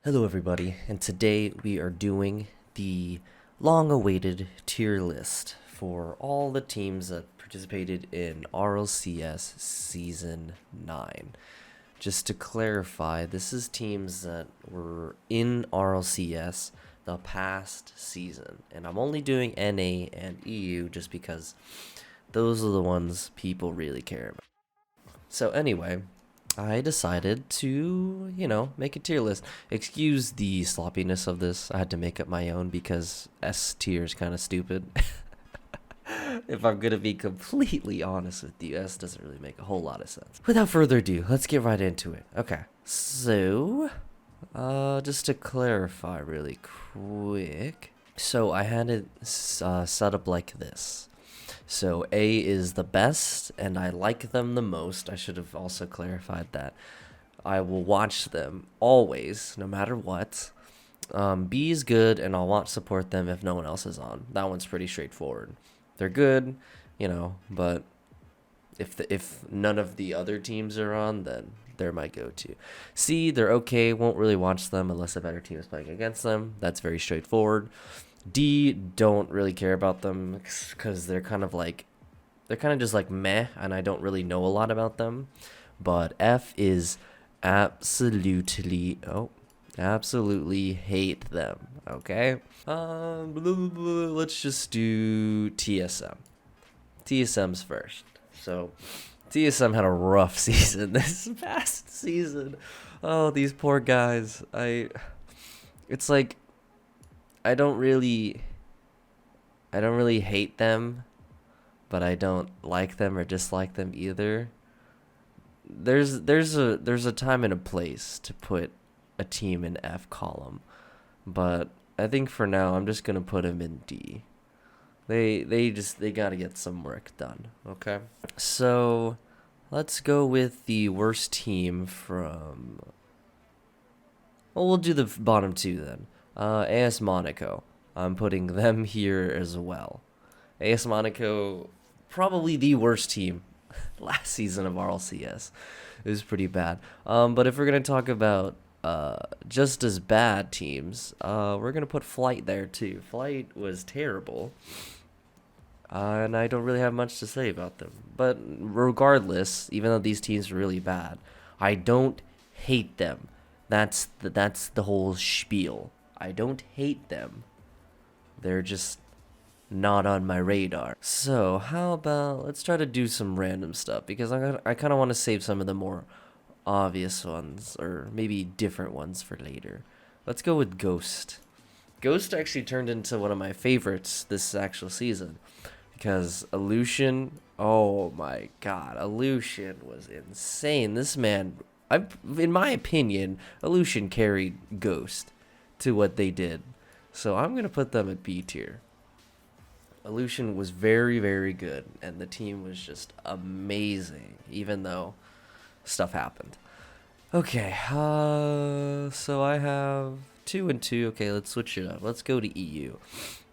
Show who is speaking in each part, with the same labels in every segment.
Speaker 1: Hello everybody, and today we are doing the long-awaited tier list for all the teams that participated in RLCS Season 9. Just to clarify, this is teams that were in RLCS the past season, and I'm only doing NA and EU just because those are the ones people really care about. So anyway, I decided to, make a tier list. Excuse the sloppiness of this. I had to make up my own because S tier is kind of stupid. If I'm gonna be completely honest with you, S doesn't really make a whole lot of sense. Without further ado, let's get right into it. Okay, so, just to clarify really quick. So I had it set up like this. So A is the best, and I like them the most. I should have also clarified that. I will watch them always, no matter what. B is good, and I'll want to support them if no one else is on. That one's pretty straightforward. They're good, but if none of the other teams are on, then they're my go-to. C, they're okay. Won't really watch them unless a better team is playing against them. That's very straightforward. D, don't really care about them because they're kind of just like meh, and I don't really know a lot about them. But F is absolutely hate them. Okay. Let's just do TSM. TSM's first. So TSM had a rough season this past season. Oh, these poor guys. It's like I don't really hate them, but I don't like them or dislike them either. There's a time and a place to put a team in F column, but I think for now I'm just gonna put them in D. They gotta get some work done. Okay, so let's go with the worst team from. Well, we'll do the bottom two then. AS Monaco. I'm putting them here as well. AS Monaco, probably the worst team last season of RLCS. It was pretty bad. But if we're going to talk about just as bad teams, we're going to put Flight there too. Flight was terrible. And I don't really have much to say about them. But regardless, even though these teams are really bad, I don't hate them. That's the whole spiel. I don't hate them. They're just not on my radar. So how about let's try to do some random stuff because I kind of want to save some of the more obvious ones or maybe different ones for later. Let's go with Ghost. Ghost actually turned into one of my favorites this actual season because Illusion. Oh my God, Illusion was insane. This man. In my opinion, Illusion carried Ghost to what they did. So I'm going to put them at B tier. Illusion was very, very good, and the team was just amazing, even though stuff happened. Okay, so I have 2 and 2. Okay, let's switch it up. Let's go to EU.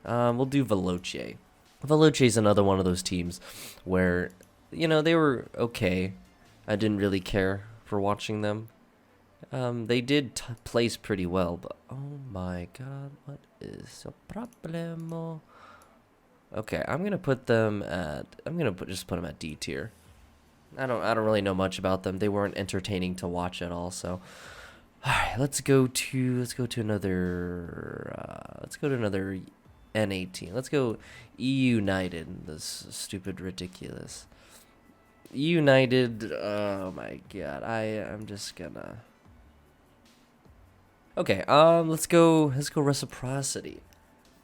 Speaker 1: We'll do Veloce. Veloce is another one of those teams where, they were okay. I didn't really care for watching them. They did place pretty well, but oh my God, what is the problem? Okay, I'm gonna put them at. Just put them at D tier. I don't really know much about them. They weren't entertaining to watch at all. So, all right, let's go to another N18. Let's go E United. This stupid ridiculous. United, oh my God, I'm just gonna. Okay, let's go Reciprocity.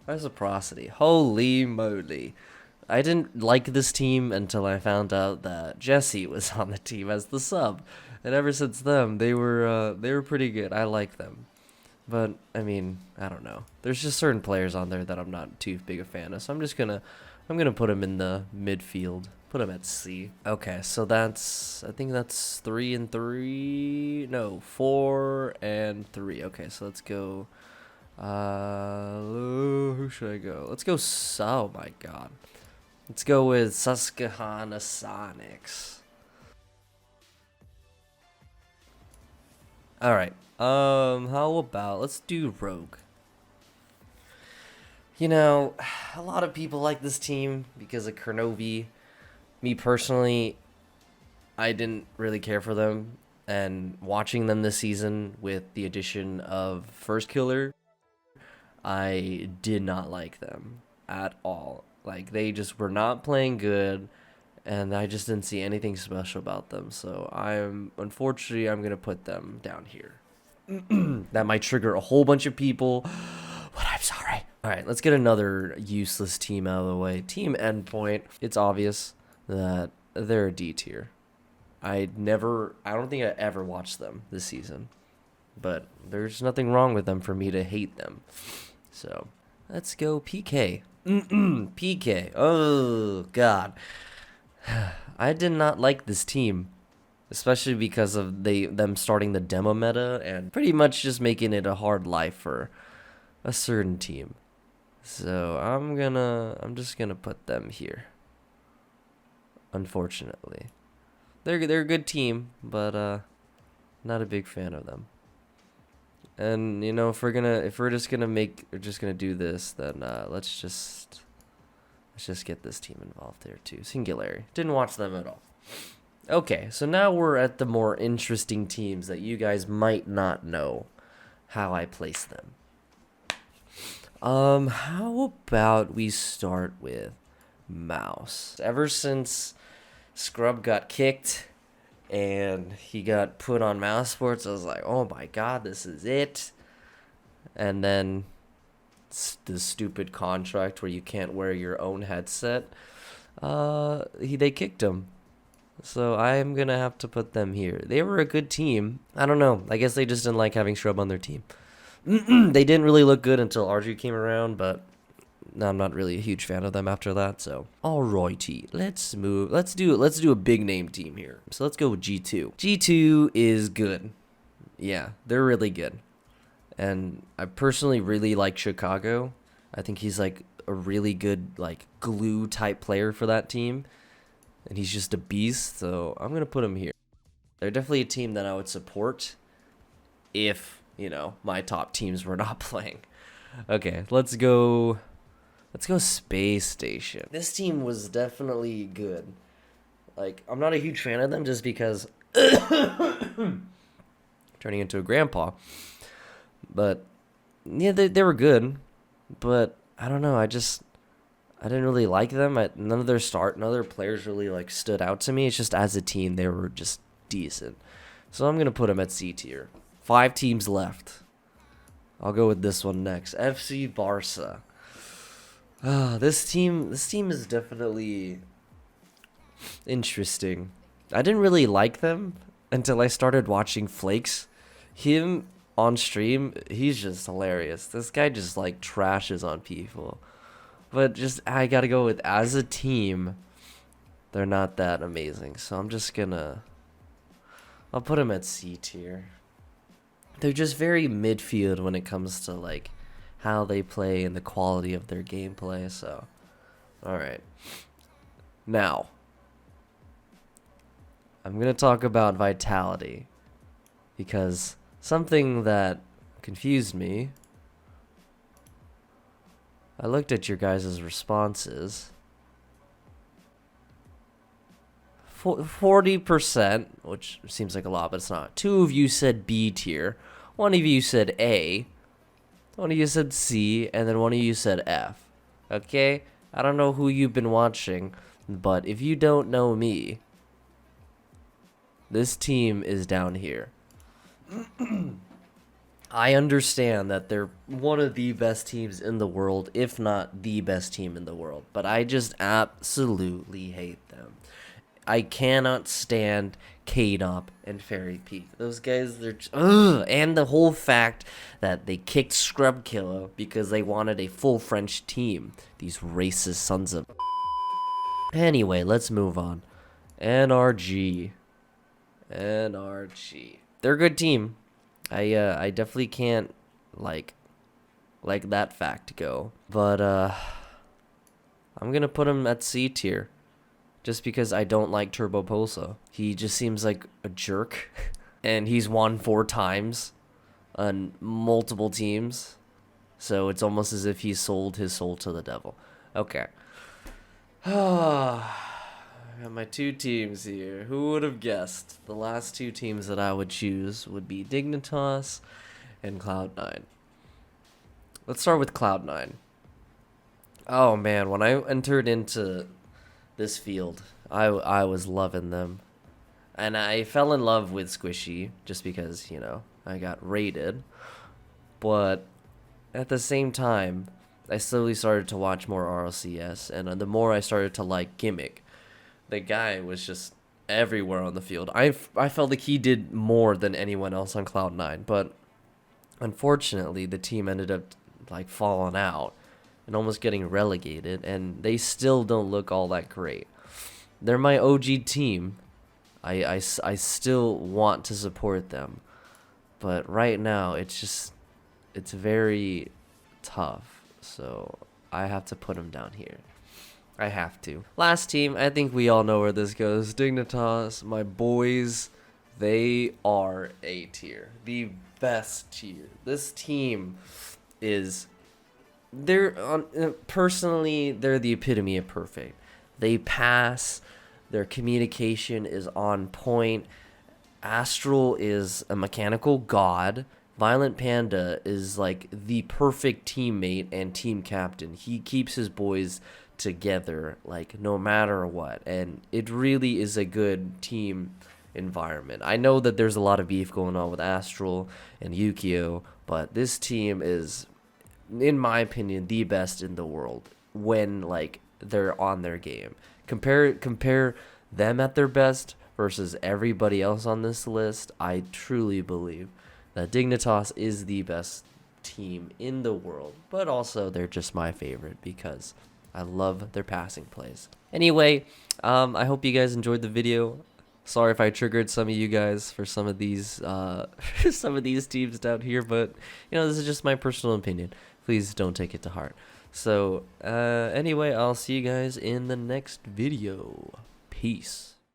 Speaker 1: Reciprocity, holy moly. I didn't like this team until I found out that Jesse was on the team as the sub. And ever since then, they were pretty good. I like them. But, I mean, I don't know. There's just certain players on there that I'm not too big a fan of, so I'm gonna put them in the midfield. Put them at C. Okay, so I think that's 3 and 3. No, 4 and 3. Okay, so let's go. Who should I go? Let's go. Oh my God. Let's go with Susquehanna Sonics. All right. How about let's do Rogue. You know, a lot of people like this team because of Kernovi. Me personally, I didn't really care for them, and watching them this season with the addition of First Killer, I did not like them at all. Like, they just were not playing good, and I just didn't see anything special about them. So unfortunately, I'm gonna put them down here. That might trigger a whole bunch of people, but I'm sorry. All right, let's get another useless team out of the way. Team Endpoint. It's obvious that they're a D tier. I don't think I ever watched them this season, but there's nothing wrong with them for me to hate them. So let's go PK. PK. Oh, God. I did not like this team, especially because of them starting the demo meta and pretty much just making it a hard life for a certain team. So I'm just gonna put them here. Unfortunately, they're a good team, but not a big fan of them. And you know, if we're just gonna do this, then let's just get this team involved there too. Singularity. Didn't watch them at all. Okay, so now we're at the more interesting teams that you guys might not know how I place them. How about we start with Mouse? Ever since Scrub got kicked and he got put on Mouse Sports, I was like, oh my God, this is it. And then the stupid contract where you can't wear your own headset, they kicked him. So I'm going to have to put them here. They were a good team. I don't know. I guess they just didn't like having Scrub on their team. They didn't really look good until RG came around, but I'm not really a huge fan of them after that. So, alrighty, let's move. Let's do a big name team here. So let's go with G2. G2 is good. Yeah, they're really good. And I personally really like Chicago. I think he's like a really good like glue type player for that team. And he's just a beast, so I'm going to put him here. They're definitely a team that I would support if, you know, my top teams were not playing. Okay, let's go Space Station. This team was definitely good. Like, I'm not a huge fan of them just because turning into a grandpa. But yeah, they were good, but I don't know, I didn't really like them. None of their players really like stood out to me. It's just as a team, they were just decent. So I'm going to put them at C tier. 5 teams left. I'll go with this one next. FC Barca. This team is definitely interesting. I didn't really like them until I started watching Flakes. Him on stream, he's just hilarious. This guy just like trashes on people. But just, I gotta go with, as a team, they're not that amazing. So I'll put them at C tier. They're just very midfield when it comes to like how they play and the quality of their gameplay. So, alright. Now, I'm gonna talk about Vitality. Because something that confused me, I looked at your guys' responses. 40%, which seems like a lot, but it's not. 2 of you said B tier. 1 of you said A. 1 of you said C, and then 1 of you said F. Okay? I don't know who you've been watching, but if you don't know me, this team is down here. I understand that they're one of the best teams in the world, if not the best team in the world, but I just absolutely hate them. I cannot stand K-Dop and Fairy Peak. Those guys, they're just, ugh. And the whole fact that they kicked Scrub Killer because they wanted a full French team. These racist sons of... Anyway, let's move on. NRG. They're a good team. I definitely can't like that fact go, but I'm gonna put him at C tier, just because I don't like Turbo Posa. He just seems like a jerk, and he's won 4 times, on multiple teams. So it's almost as if he sold his soul to the devil. Okay. I got my two teams here. Who would have guessed? The last two teams that I would choose would be Dignitas and Cloud9. Let's start with Cloud9. Oh man, when I entered into this field, I was loving them. And I fell in love with Squishy just because, I got raided. But at the same time, I slowly started to watch more RLCS, and the more I started to like Gimmick, the guy was just everywhere on the field. I felt like he did more than anyone else on Cloud9, but unfortunately, the team ended up like falling out and almost getting relegated, and they still don't look all that great. They're my OG team. I still want to support them, but right now it's very tough, so I have to put them down here. I have to. Last team, I think we all know where this goes. Dignitas, my boys, they are A tier, the best tier. This team is, personally, they're the epitome of perfect. They pass, their communication is on point. Astral is a mechanical god. Violent Panda is like the perfect teammate and team captain. He keeps his boys together, like, no matter what, and it really is a good team environment. I know that there's a lot of beef going on with Astral and Yukio, but this team is, in my opinion, the best in the world when like they're on their game. Compare them at their best versus everybody else on this list. I truly believe that Dignitas is the best team in the world, but also they're just my favorite because I love their passing plays. Anyway, I hope you guys enjoyed the video. Sorry if I triggered some of you guys for some of these some of these teams down here, but this is just my personal opinion. Please don't take it to heart. So anyway, I'll see you guys in the next video. Peace.